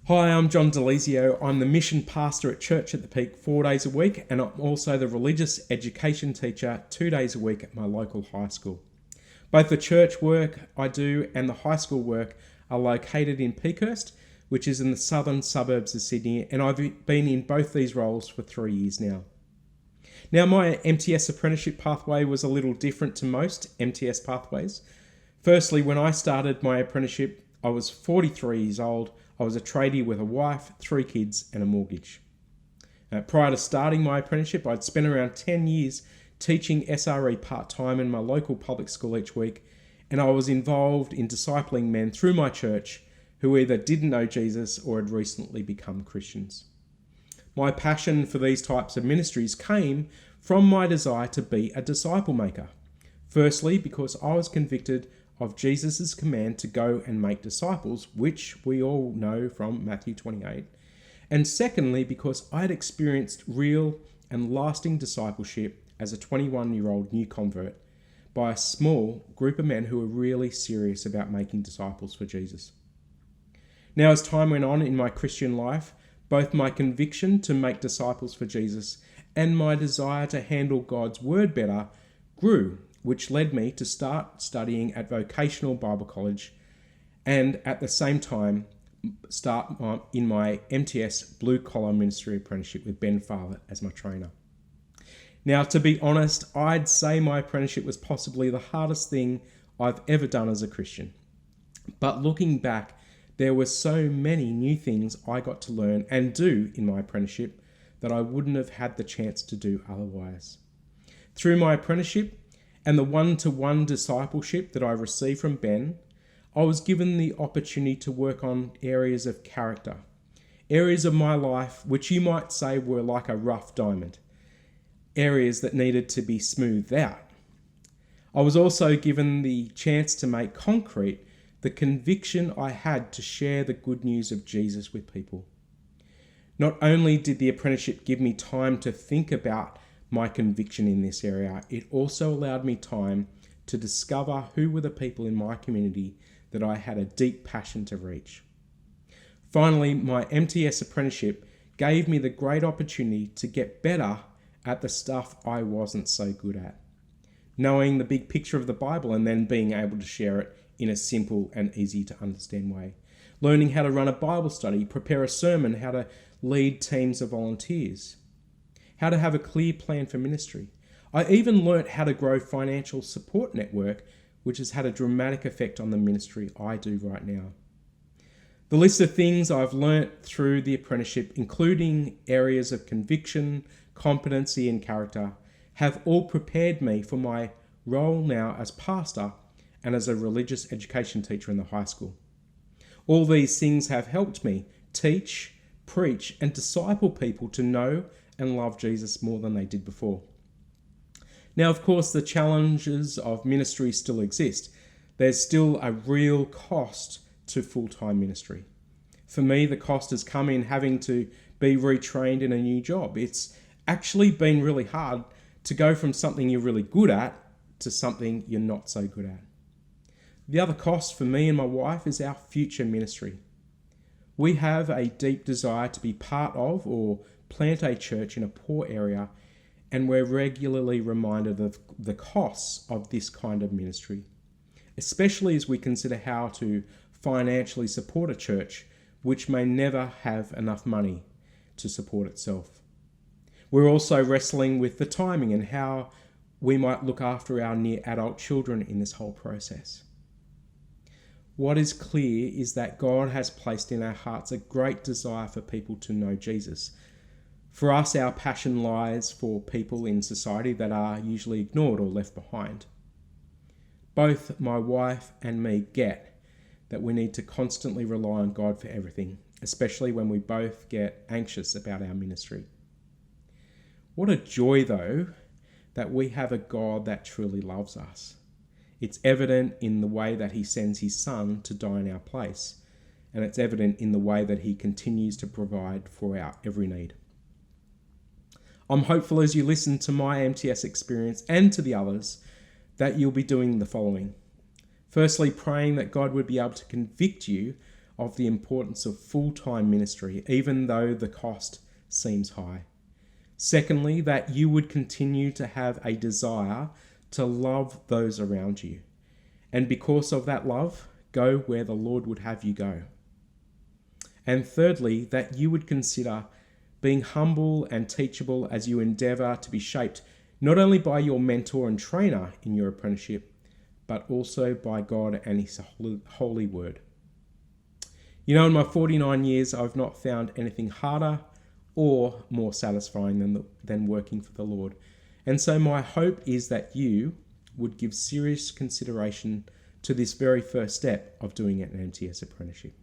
Hi, I'm John Delezio. I'm the mission pastor at Church at the Peak 4 days a week, and I'm also the religious education teacher 2 days a week at my local high school. Both the church work I do and the high school work are located in Peakhurst, which is in the southern suburbs of Sydney, and I've been in both these roles for 3 years now. Now, my MTS apprenticeship pathway was a little different to most MTS pathways. Firstly, when I started my apprenticeship, I was 43 years old. I was a tradie with a wife, 3 kids and a mortgage. Prior to starting my apprenticeship, I'd spent around 10 years teaching SRE part-time in my local public school each week, and I was involved in discipling men through my church who either didn't know Jesus or had recently become Christians. My passion for these types of ministries came from my desire to be a disciple maker. Firstly, because I was convicted of Jesus' command to go and make disciples, which we all know from Matthew 28. And secondly, because I had experienced real and lasting discipleship as a 21-year-old new convert by a small group of men who were really serious about making disciples for Jesus. Now, as time went on in my Christian life, both my conviction to make disciples for Jesus and my desire to handle God's word better grew, which led me to start studying at Vocational Bible College and at the same time start in my MTS Blue Collar Ministry Apprenticeship with Ben Farlett as my trainer. Now, to be honest, I'd say my apprenticeship was possibly the hardest thing I've ever done as a Christian. But looking back, there were so many new things I got to learn and do in my apprenticeship that I wouldn't have had the chance to do otherwise. Through my apprenticeship, and the one-to-one discipleship that I received from Ben, I was given the opportunity to work on areas of character, areas of my life which you might say were like a rough diamond, areas that needed to be smoothed out. I was also given the chance to make concrete the conviction I had to share the good news of Jesus with people. Not only did the apprenticeship give me time to think about my conviction in this area, it also allowed me time to discover who were the people in my community that I had a deep passion to reach. Finally, my MTS apprenticeship gave me the great opportunity to get better at the stuff I wasn't so good at. Knowing the big picture of the Bible and then being able to share it in a simple and easy to understand way. Learning how to run a Bible study, prepare a sermon, how to lead teams of volunteers, how to have a clear plan for ministry. I even learnt how to grow financial support network, which has had a dramatic effect on the ministry I do right now. The list of things I've learnt through the apprenticeship, including areas of conviction, competency and character, have all prepared me for my role now as pastor and as a religious education teacher in the high school. All these things have helped me teach, preach and disciple people to know and love Jesus more than they did before. Now, of course, the challenges of ministry still exist. There's still a real cost to full-time ministry. For me, the cost has come in having to be retrained in a new job. It's actually been really hard to go from something you're really good at to something you're not so good at. The other cost for me and my wife is our future ministry. We have a deep desire to be part of or plant a church in a poor area, and we're regularly reminded of the costs of this kind of ministry, especially as we consider how to financially support a church which may never have enough money to support itself. We're also wrestling with the timing and how we might look after our near adult children in this whole process. What is clear is that God has placed in our hearts a great desire for people to know Jesus. For us, our passion lies for people in society that are usually ignored or left behind. Both my wife and me get that we need to constantly rely on God for everything, especially when we both get anxious about our ministry. What a joy, though, that we have a God that truly loves us. It's evident in the way that he sends his son to die in our place, and it's evident in the way that he continues to provide for our every need. I'm hopeful as you listen to my MTS experience and to the others that you'll be doing the following. Firstly, praying that God would be able to convict you of the importance of full-time ministry, even though the cost seems high. Secondly, that you would continue to have a desire to love those around you. And because of that love, go where the Lord would have you go. And thirdly, that you would consider being humble and teachable as you endeavour to be shaped not only by your mentor and trainer in your apprenticeship, but also by God and His holy word. You know, in my 49 years, I've not found anything harder or more satisfying than working for the Lord. And so my hope is that you would give serious consideration to this very first step of doing an MTS apprenticeship.